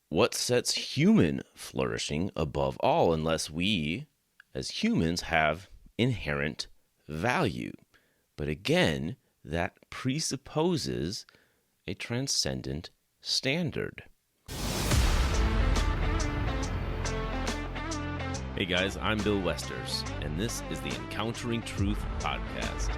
what sets human flourishing above all, unless we, as humans, have inherent value? But again, that presupposes a transcendent standard. Hey guys, I'm Bill Westers, and this is the Encountering Truth podcast.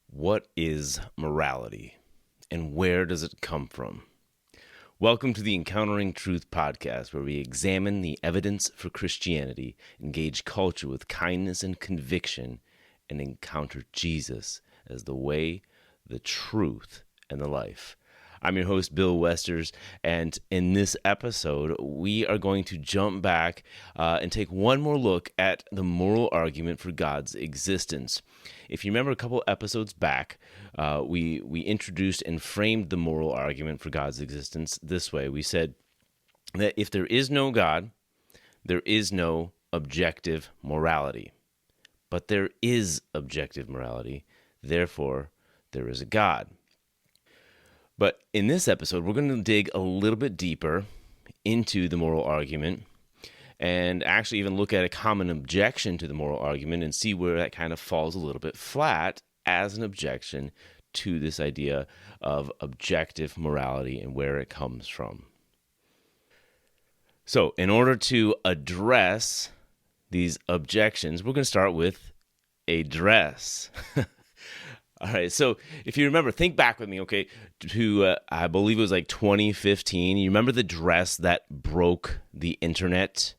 What is morality, and where does it come from? Welcome to the Encountering Truth podcast, where we examine the evidence for Christianity, engage culture with kindness and conviction, and encounter Jesus as the way, the truth, and the life. I'm your host, Bill Westers, and in this episode, we are going to jump back and take one more look at the moral argument for God's existence. If you remember a couple episodes back, we introduced and framed the moral argument for God's existence this way. We said that if there is no God, there is no objective morality. But there is objective morality, therefore there is a God. But in this episode, we're going to dig a little bit deeper into the moral argument and actually even look at a common objection to the moral argument and see where that kind of falls a little bit flat as an objection to this idea of objective morality and where it comes from. So, in order to address these objections, we're going to start with a dress. All right, so if you remember, think back with me, okay, to I believe it was like 2015. You remember the dress that broke the internet?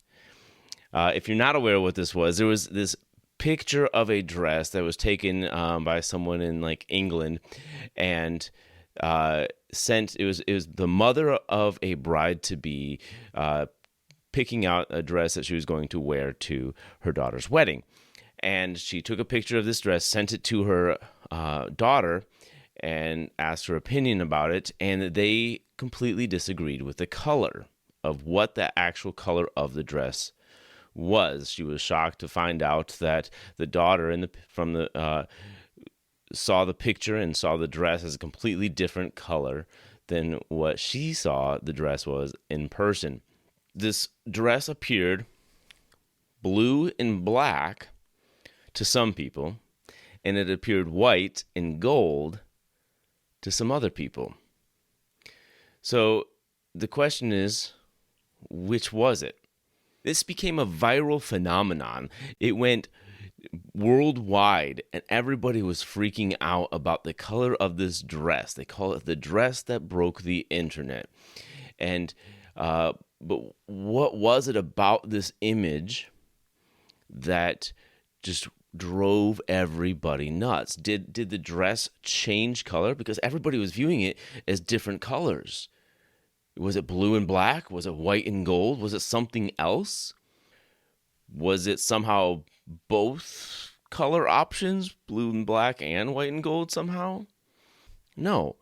If you're not aware of what this was, there was this picture of a dress that was taken by someone in like England and sent. It was the mother of a bride to be picking out a dress that she was going to wear to her daughter's wedding. And she took a picture of this dress, sent it to her daughter, and asked her opinion about it. And they completely disagreed with the color of what the actual color of the dress was. She was shocked to find out that the daughter saw the picture and saw the dress as a completely different color than what she saw the dress was in person. This dress appeared blue and black to some people, and it appeared white and gold to some other people. So the question is, which was it? This became a viral phenomenon. It went worldwide, and everybody was freaking out about the color of this dress. They call it the dress that broke the internet. And but what was it about this image that just drove everybody nuts? Did the dress change color? Because everybody was viewing it as different colors. Was it blue and black? Was it white and gold? Was it something else? Was it somehow both color options, blue and black and white and gold somehow? No.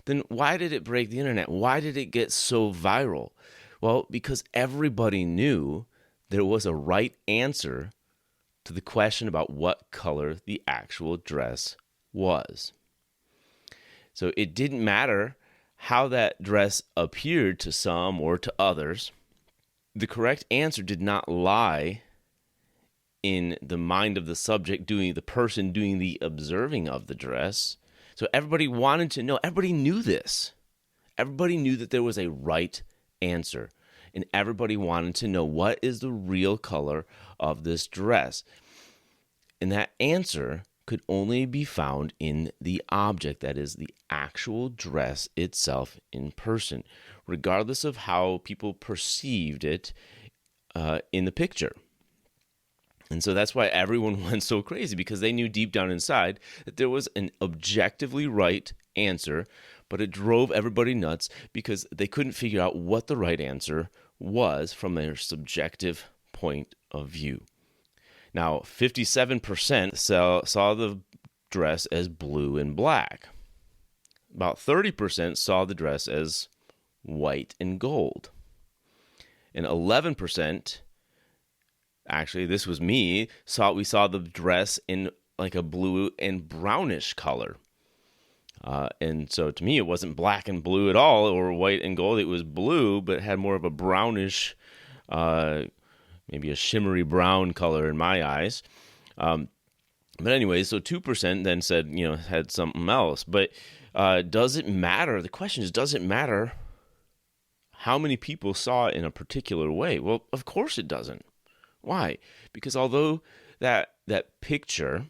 Then why did it break the internet? Why did it get so viral? Well, because everybody knew there was a right answer to the question about what color the actual dress was. So it didn't matter how that dress appeared to some or to others. The correct answer did not lie in the mind of the subject, the person doing the observing of the dress. So everybody wanted to know. Everybody knew this. Everybody knew that there was a right answer. And everybody wanted to know, what is the real color of this dress? And that answer could only be found in the object, that is, the actual dress itself in person, regardless of how people perceived it in the picture. And so that's why everyone went so crazy, because they knew deep down inside that there was an objectively right answer, but it drove everybody nuts because they couldn't figure out what the right answer was from their subjective point of view. Now, 57% saw the dress as blue and black. About 30% saw the dress as white and gold. And 11% Actually, this was me. We saw the dress in like a blue and brownish color. And so to me, it wasn't black and blue at all, or white and gold. It was blue, but had more of a brownish, maybe a shimmery brown color in my eyes. But anyway, so 2% then said, had something else. But does it matter? The question is, does it matter how many people saw it in a particular way? Well, of course it doesn't. Why? Because although that picture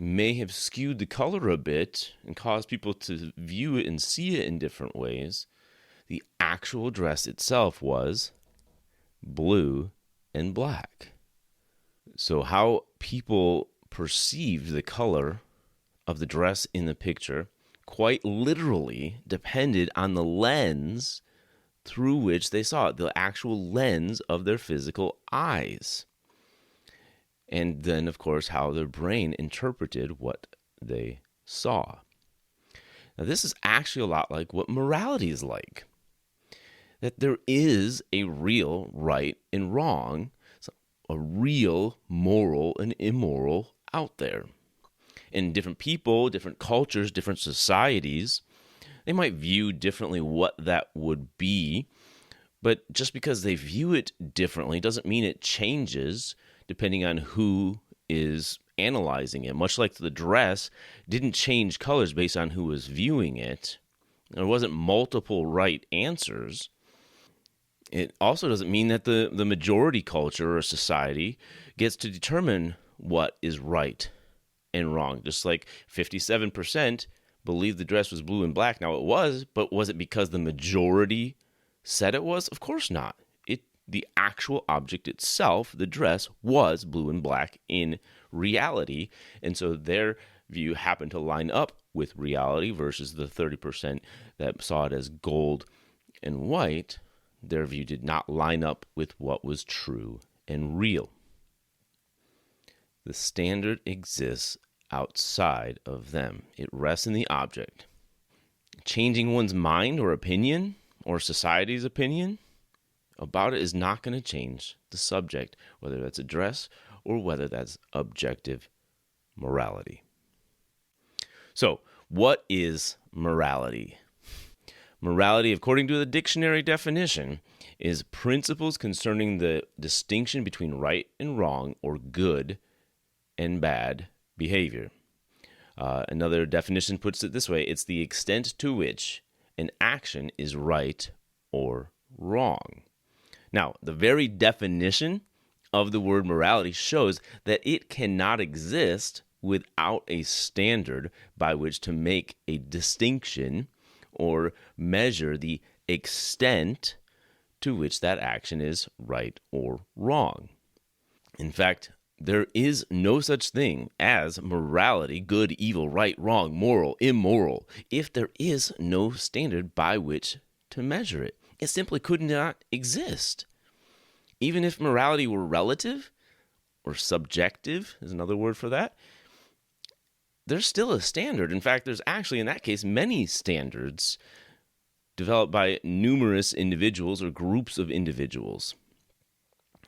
may have skewed the color a bit and caused people to view it and see it in different ways, the actual dress itself was blue and black. So how people perceived the color of the dress in the picture quite literally depended on the lens through which they saw it, the actual lens of their physical eyes. And then, of course, how their brain interpreted what they saw. Now, this is actually a lot like what morality is like. That there is a real right and wrong, a real moral and immoral out there. And different people, different cultures, different societies, they might view differently what that would be. But just because they view it differently doesn't mean it changes depending on who is analyzing it. Much like the dress didn't change colors based on who was viewing it. There wasn't multiple right answers. It also doesn't mean that the majority culture or society gets to determine what is right and wrong. Just like 57% believed the dress was blue and black. Now it was, but was it because the majority said it was? Of course not. The actual object itself, the dress, was blue and black in reality. And so their view happened to line up with reality versus the 30% that saw it as gold and white. Their view did not line up with what was true and real. The standard exists outside of them. It rests in the object. Changing one's mind or opinion, or society's opinion about it, is not going to change the subject, whether that's a dress or whether that's objective morality. So, what is morality? Morality, according to the dictionary definition, is principles concerning the distinction between right and wrong, or good and bad behavior. Another definition puts it this way: it's the extent to which an action is right or wrong. Now, the very definition of the word morality shows that it cannot exist without a standard by which to make a distinction or measure the extent to which that action is right or wrong. In fact, there is no such thing as morality, good, evil, right, wrong, moral, immoral, if there is no standard by which to measure it. It simply could not exist. Even if morality were relative or subjective, is another word for that, there's still a standard. In fact, there's actually, in that case, many standards developed by numerous individuals or groups of individuals.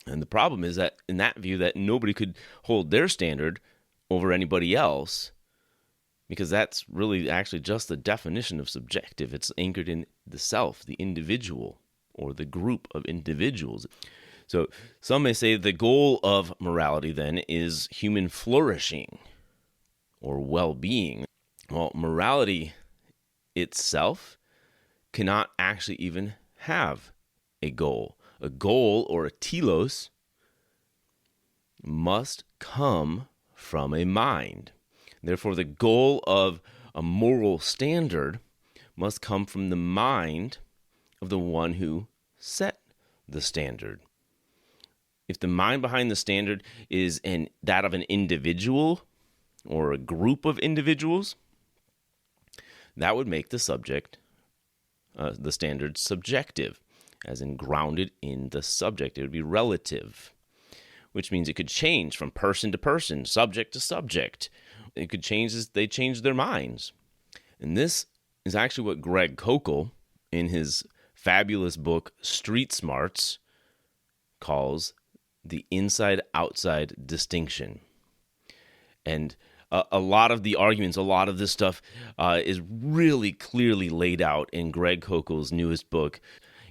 And the problem is that in that view, that nobody could hold their standard over anybody else, because that's really actually just the definition of subjective. It's anchored in the self, the individual, or the group of individuals. So some may say the goal of morality then is human flourishing or well-being. Well, morality itself cannot actually even have a goal. A goal, or a telos, must come from a mind. Therefore, the goal of a moral standard must come from the mind of the one who set the standard. If the mind behind the standard is that of an individual or a group of individuals, that would make the standard subjective, as in grounded in the subject. It would be relative, which means it could change from person to person, subject to subject. It could change as they change their minds. And this is actually what Greg Koukl, in his fabulous book Street Smarts, calls the inside-outside distinction. And a lot of the arguments, a lot of this stuff is really clearly laid out in Greg Koukl's newest book.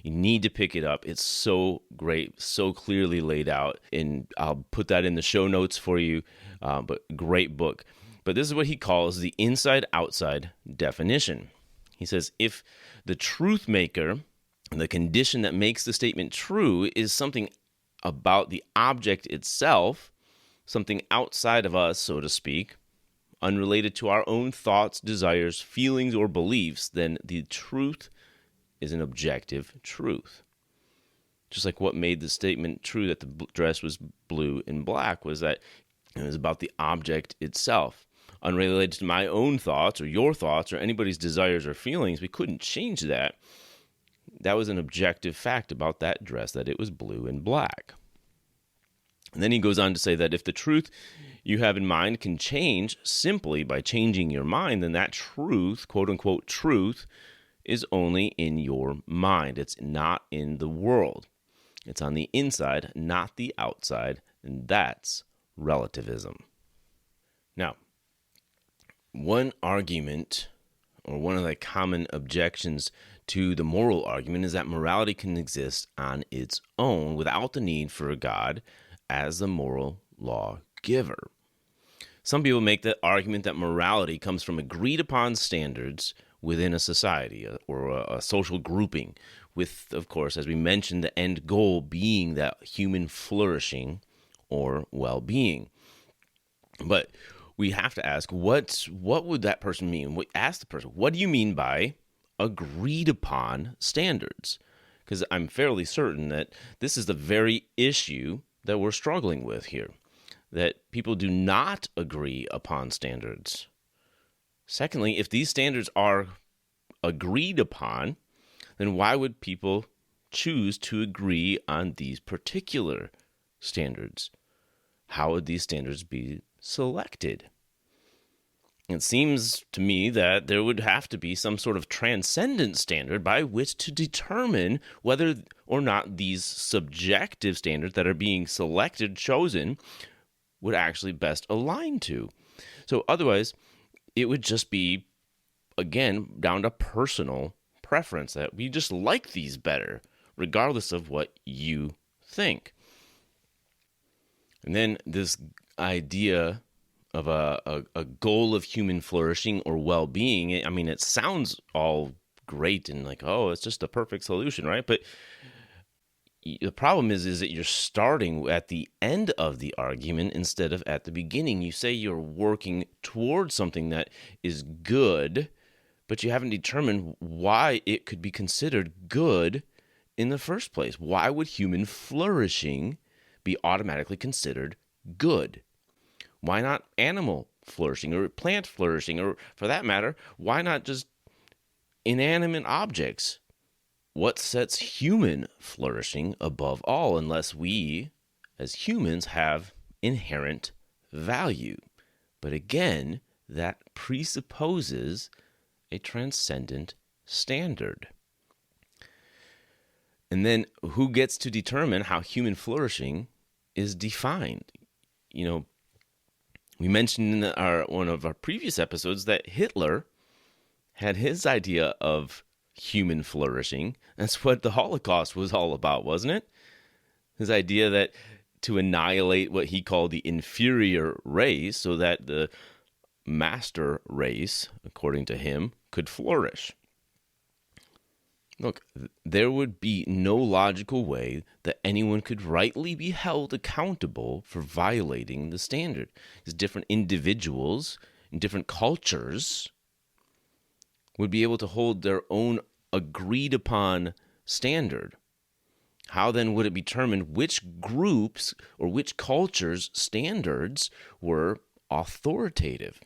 You need to pick it up. It's so great, so clearly laid out. And I'll put that in the show notes for you, but great book. But this is what he calls the inside-outside definition. He says, if the truth maker, the condition that makes the statement true, is something about the object itself, something outside of us, so to speak, unrelated to our own thoughts, desires, feelings, or beliefs, then the truth is an objective truth. Just like what made the statement true that the dress was blue and black was that it was about the object itself. Unrelated to my own thoughts or your thoughts or anybody's desires or feelings, we couldn't change that. That was an objective fact about that dress, that it was blue and black. And then he goes on to say that if the truth you have in mind can change simply by changing your mind, then that truth, quote-unquote truth, is only in your mind. It's not in the world. It's on the inside, not the outside, and that's relativism. Now, one argument, or one of the common objections to the moral argument, is that morality can exist on its own without the need for a God as the moral lawgiver. Some people make the argument that morality comes from agreed upon standards within a society or a social grouping, with, of course, as we mentioned, the end goal being that human flourishing or well-being. But we have to ask, what would that person mean? Ask the person, what do you mean by agreed upon standards? Because I'm fairly certain that this is the very issue that we're struggling with here, that people do not agree upon standards. Secondly, if these standards are agreed upon, then why would people choose to agree on these particular standards? How would these standards be selected? It seems to me that there would have to be some sort of transcendent standard by which to determine whether or not these subjective standards that are being selected, chosen, would actually best align to. So otherwise, it would just be, again, down to personal preference, that we just like these better, regardless of what you think. And then this idea of a goal of human flourishing or well-being, I mean, it sounds all great and like, oh, it's just a perfect solution, right? But the problem is that you're starting at the end of the argument instead of at the beginning. You say you're working towards something that is good, but you haven't determined why it could be considered good in the first place. Why would human flourishing be automatically considered good? Why not animal flourishing or plant flourishing? Or for that matter, why not just inanimate objects? What sets human flourishing above all, unless we, as humans, have inherent value? But again, that presupposes a transcendent standard. And then who gets to determine how human flourishing is defined? You know, we mentioned in one of our previous episodes that Hitler had his idea of human flourishing. That's what the Holocaust was all about, wasn't it? His idea that to annihilate what he called the inferior race so that the master race, according to him, could flourish. Look, there would be no logical way that anyone could rightly be held accountable for violating the standard. Because different individuals in different cultures would be able to hold their own agreed upon standard. How then would it be determined which groups or which cultures' standards were authoritative?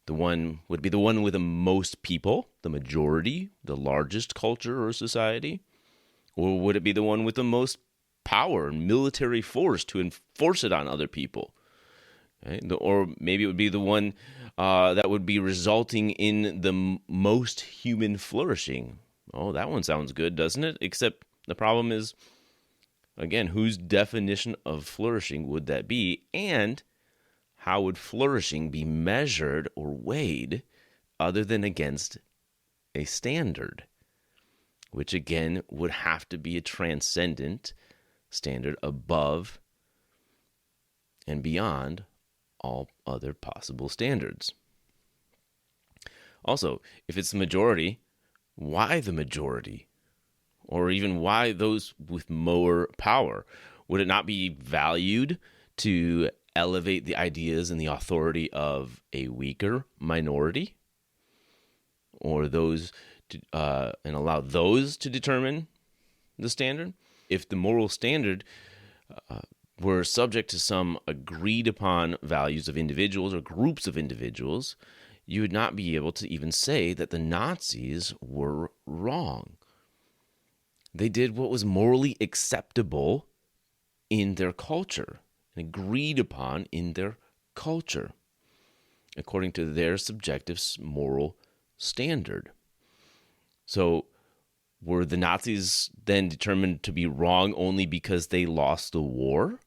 The one would be the one with the most people, the majority, the largest culture or society? Or would it be the one with the most power and military force to enforce it on other people? Okay? Or maybe it would be the one that would be resulting in the most human flourishing. Oh, that one sounds good, doesn't it? Except the problem is Again, whose definition of flourishing would that be? And how would flourishing be measured or weighed other than against a standard, which again would have to be a transcendent standard above and beyond all other possible standards. Also, if it's the majority, why the majority? Or even why those with more power? Would it not be valued to elevate the ideas and the authority of a weaker minority? Or those and allow those to determine the standard? If the moral standard were subject to some agreed upon values of individuals or groups of individuals, you would not be able to even say that the Nazis were wrong. They did what was morally acceptable in their culture and agreed upon in their culture, according to their subjective moral standard. So were the Nazis then determined to be wrong only because they lost the war?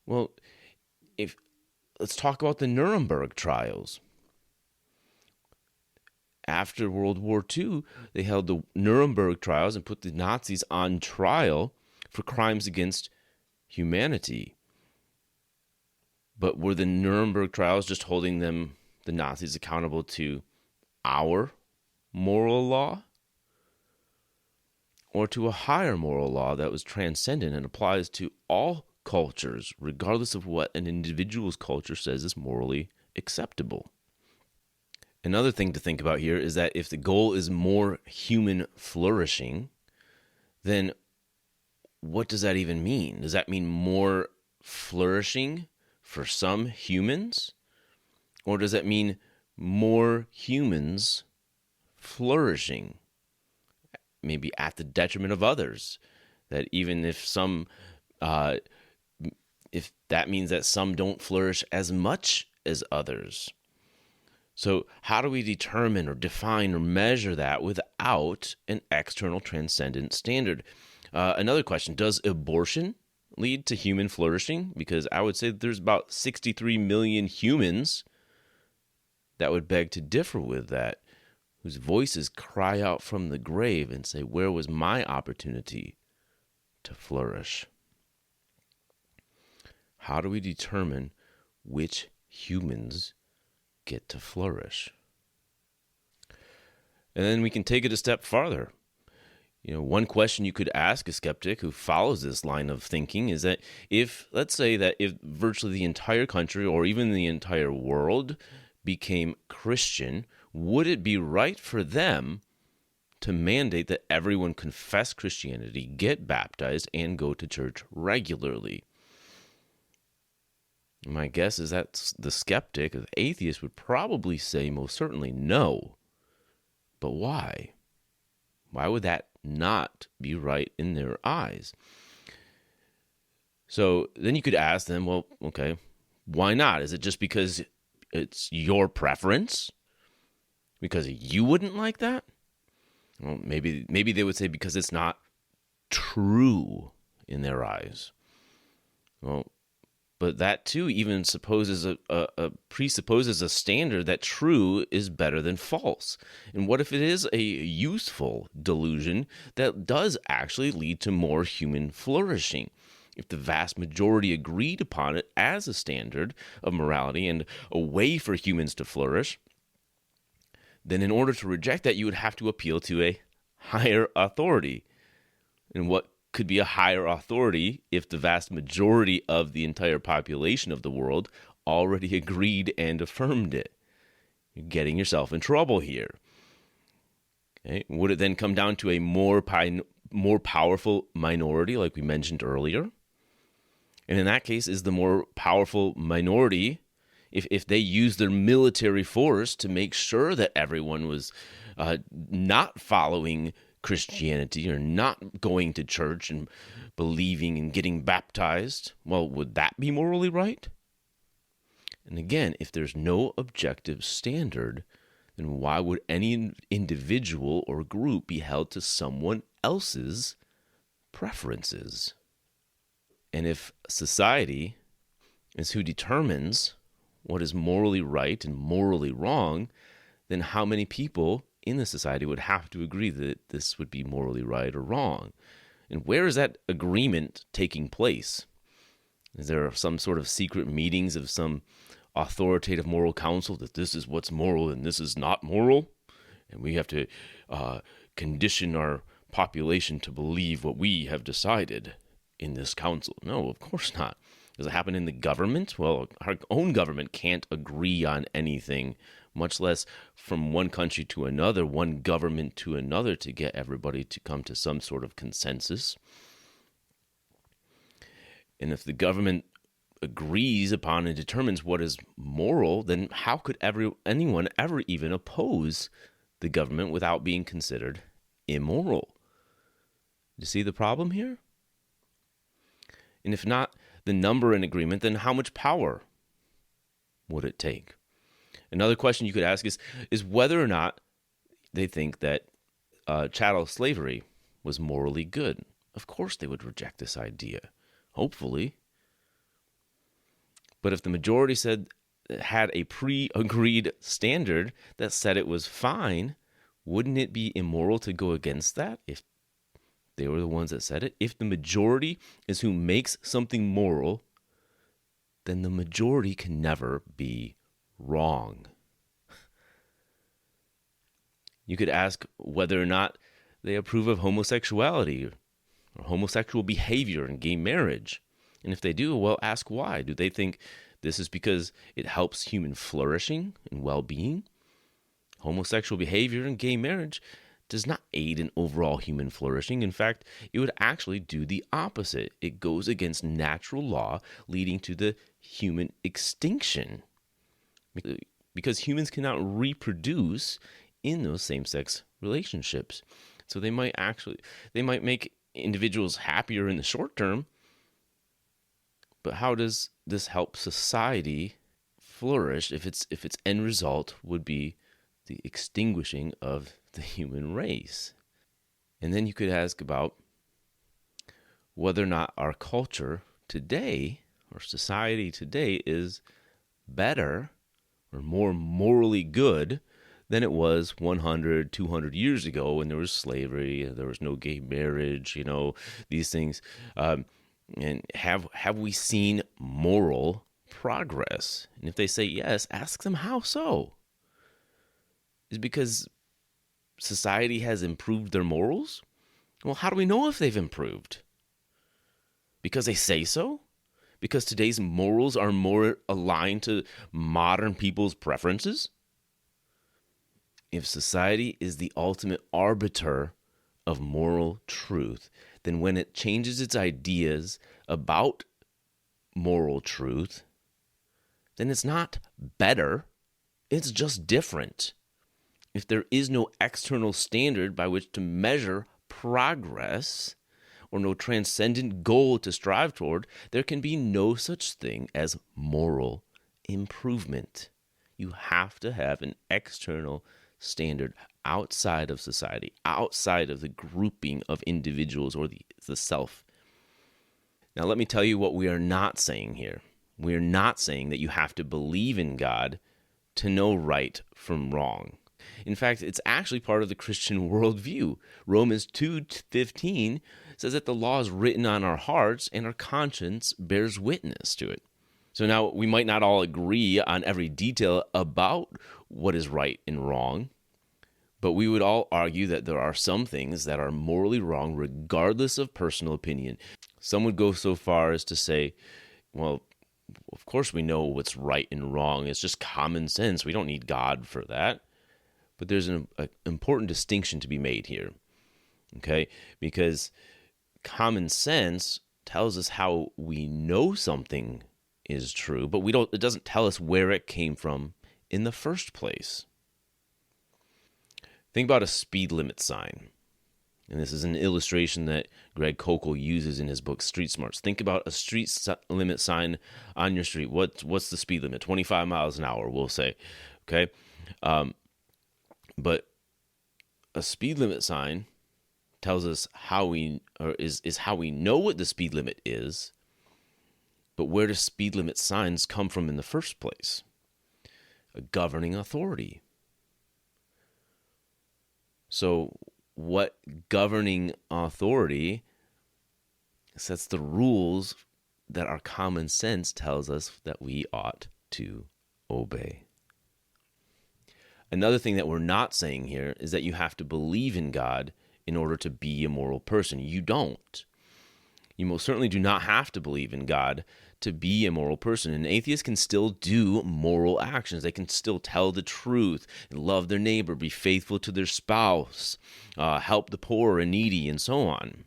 Well, let's talk about the Nuremberg trials. After World War II, they held the Nuremberg trials and put the Nazis on trial for crimes against humanity. But were the Nuremberg trials just holding the Nazis, accountable to our moral law? Or to a higher moral law that was transcendent and applies to all cultures, regardless of what an individual's culture says is morally acceptable? Another thing to think about here is that if the goal is more human flourishing, then what does that even mean? Does that mean more flourishing for some humans? Or does that mean more humans flourishing, maybe at the detriment of others? That even if if that means that some don't flourish as much as others. So how do we determine or define or measure that without an external transcendent standard? Another question, does abortion lead to human flourishing? Because I would say that there's about 63 million humans that would beg to differ with that, whose voices cry out from the grave and say, where was my opportunity to flourish? How do we determine which humans get to flourish? And then we can take it a step farther. One question you could ask a skeptic who follows this line of thinking is that let's say that if virtually the entire country or even the entire world became Christian, would it be right for them to mandate that everyone confess Christianity, get baptized, and go to church regularly? My guess is that the skeptic, the atheist, would probably say most certainly no. But why? Why would that not be right in their eyes? So then you could ask them, well, okay, why not? Is it just because it's your preference? Because you wouldn't like that? Well, maybe they would say because it's not true in their eyes. Well, but that too even presupposes a standard that true is better than false. And what if it is a useful delusion that does actually lead to more human flourishing? If the vast majority agreed upon it as a standard of morality and a way for humans to flourish, then in order to reject that, you would have to appeal to a higher authority. And what could be a higher authority if the vast majority of the entire population of the world already agreed and affirmed it? You're getting yourself in trouble here. Okay? Would it then come down to a more powerful minority, like we mentioned earlier? And in that case, is the more powerful minority, if they use their military force to make sure that everyone was not following Christianity or not going to church and believing and getting baptized, well, would that be morally right? And again, if there's no objective standard, then why would any individual or group be held to someone else's preferences. And if society is who determines what is morally right and morally wrong, then how many people in the society would have to agree that this would be morally right or wrong? And where is that agreement taking place? Is there some sort of secret meetings of some authoritative moral council that this is what's moral and this is not moral? And we have to condition our population to believe what we have decided in this council. No, of course not. Does it happen in the government? Well, our own government can't agree on anything, much less from one country to another, one government to another, to get everybody to come to some sort of consensus. And if the government agrees upon and determines what is moral, then how could anyone ever even oppose the government without being considered immoral? You see the problem here? And if not the number in agreement, then how much power would it take? Another question you could ask is whether or not they think that chattel slavery was morally good. Of course they would reject this idea, hopefully. But if the majority had a pre-agreed standard that said it was fine, wouldn't it be immoral to go against that if they were the ones that said it? If the majority is who makes something moral, then the majority can never be wrong. You could ask whether or not they approve of homosexuality or homosexual behavior in gay marriage. And if they do, well, ask why. Do they think this is because it helps human flourishing and well-being? Homosexual behavior in gay marriage does not aid in overall human flourishing. In fact, it would actually do the opposite. It goes against natural law, leading to the human extinction. Because humans cannot reproduce in those same-sex relationships. So they might make individuals happier in the short term, but how does this help society flourish if its end result would be the extinguishing of the human race? And then you could ask about whether or not our culture today, or society today, is better or more morally good than it was 100, 200 years ago when there was slavery, there was no gay marriage, these things. And have we seen moral progress? And if they say yes, ask them how so. Is it because society has improved their morals? Well, how do we know if they've improved? Because they say so? Because today's morals are more aligned to modern people's preferences? If society is the ultimate arbiter of moral truth, then when it changes its ideas about moral truth, then it's not better, it's just different. If there is no external standard by which to measure progress, or no transcendent goal to strive toward, there can be no such thing as moral improvement. You have to have an external standard outside of society, outside of the grouping of individuals or the self. Now, let me tell you what we are not saying here. We are not saying that you have to believe in God to know right from wrong. In fact, it's actually part of the Christian worldview. Romans 2:15 says that the law is written on our hearts and our conscience bears witness to it. So now we might not all agree on every detail about what is right and wrong, but we would all argue that there are some things that are morally wrong regardless of personal opinion. Some would go so far as to say, well, of course we know what's right and wrong. It's just common sense. We don't need God for that. But there's an important distinction to be made here, okay? Because common sense tells us how we know something is true, but it doesn't tell us where it came from in the first place. Think about a speed limit sign. And this is an illustration that Greg Kokel uses in his book, Street Smarts. Think about a street limit sign on your street. What's the speed limit? 25 miles an hour, we'll say, okay? But a speed limit sign tells us is how we know what the speed limit is, but where do speed limit signs come from in the first place? A governing authority. So what governing authority sets the rules that our common sense tells us that we ought to obey? Another thing that we're not saying here is that you have to believe in God in order to be a moral person. You don't. You most certainly do not have to believe in God to be a moral person. An atheist can still do moral actions. They can still tell the truth, love their neighbor, be faithful to their spouse, help the poor and needy, and so on.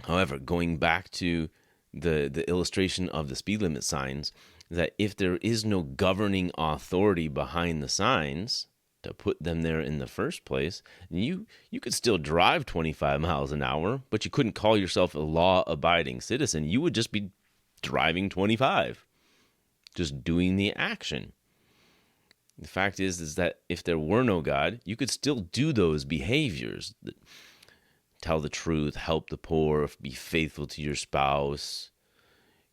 However, going back to the illustration of the speed limit signs, that if there is no governing authority behind the signs to put them there in the first place, you could still drive 25 miles an hour, but you couldn't call yourself a law-abiding citizen. You would just be driving 25, just doing the action. The fact is that if there were no God, you could still do those behaviors. Tell the truth, help the poor, be faithful to your spouse.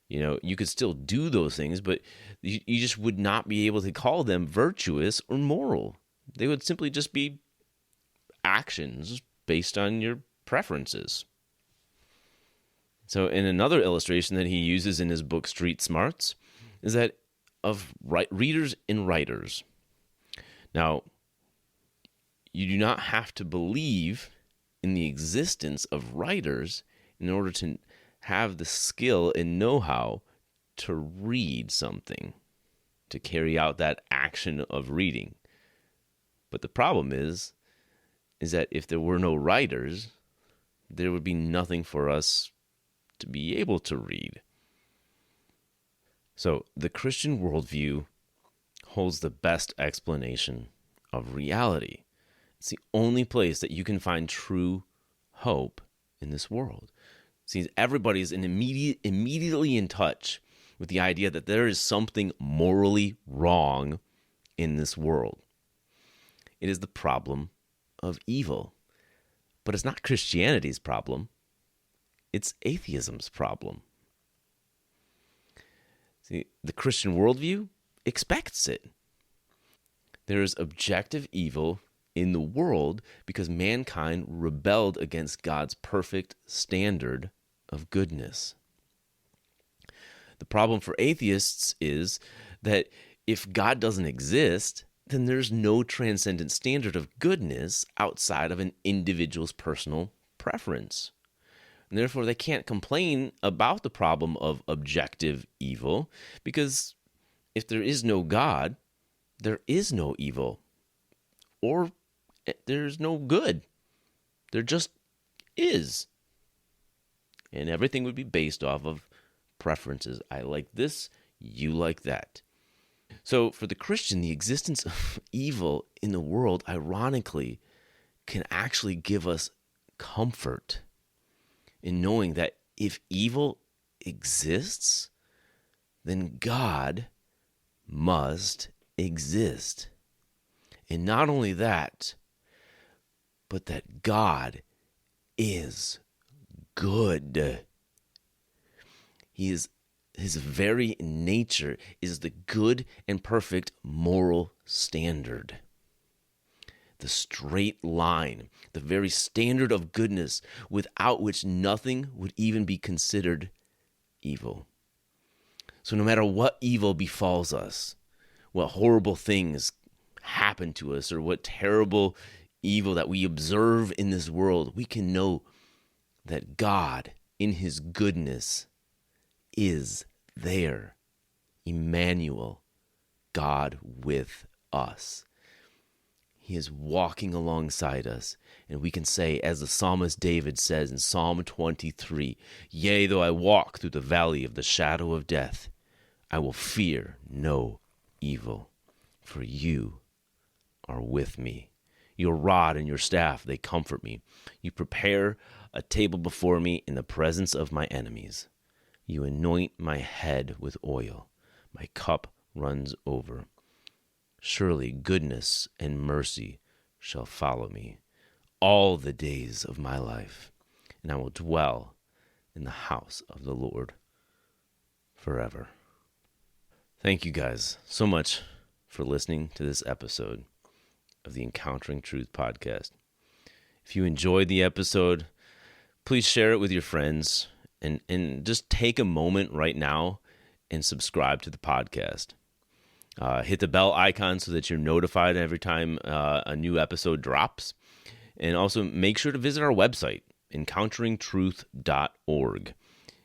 You could still do those things, but you just would not be able to call them virtuous or moral. They would simply just be actions based on your preferences. So in another illustration that he uses in his book Street Smarts is that of readers and writers. Now, you do not have to believe in the existence of writers in order to have the skill and know-how to read something, to carry out that action of reading. But the problem is that if there were no writers, there would be nothing for us to be able to read. So the Christian worldview holds the best explanation of reality. It's the only place that you can find true hope in this world. See, everybody's immediately in touch with the idea that there is something morally wrong in this world. It is the problem of evil. But it's not Christianity's problem. It's atheism's problem. See, the Christian worldview expects it. There is objective evil in the world because mankind rebelled against God's perfect standard of goodness. The problem for atheists is that if God doesn't exist, then there's no transcendent standard of goodness outside of an individual's personal preference. And therefore, they can't complain about the problem of objective evil because if there is no God, there is no evil or there's no good. There just is. And everything would be based off of preferences. I like this, you like that. So for the Christian, the existence of evil in the world, ironically, can actually give us comfort in knowing that if evil exists, then God must exist. And not only that, but that God is good. His very nature is the good and perfect moral standard. The straight line, the very standard of goodness without which nothing would even be considered evil. So no matter what evil befalls us, what horrible things happen to us, or what terrible evil that we observe in this world, we can know that God, in his goodness, is there. Emmanuel, God with us. He is walking alongside us, and we can say, as the psalmist David says in Psalm 23, "Yea, though I walk through the valley of the shadow of death, I will fear no evil, for you are with me. Your rod and your staff, they comfort me. You prepare a table before me in the presence of my enemies. You anoint my head with oil. My cup runs over. Surely goodness and mercy shall follow me all the days of my life, and I will dwell in the house of the Lord forever. Thank you guys so much for listening to this episode of the Encountering Truth podcast. If you enjoyed the episode, please share it with your friends and just take a moment right now and subscribe to the podcast. Hit the bell icon so that you're notified every time a new episode drops. And also make sure to visit our website, encounteringtruth.org.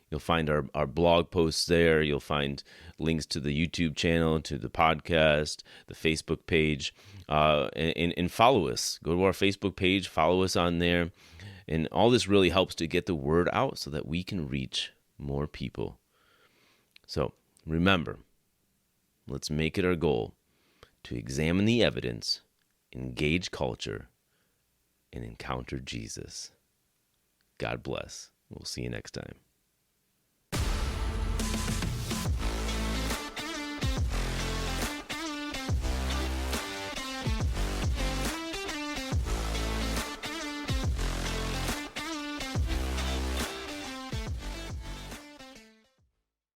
You'll find our blog posts there. You'll find links to the YouTube channel, to the podcast, the Facebook page, and follow us. Go to our Facebook page, follow us on there. And all this really helps to get the word out so that we can reach more people. So remember, let's make it our goal to examine the evidence, engage culture, and encounter Jesus. God bless. We'll see you next time.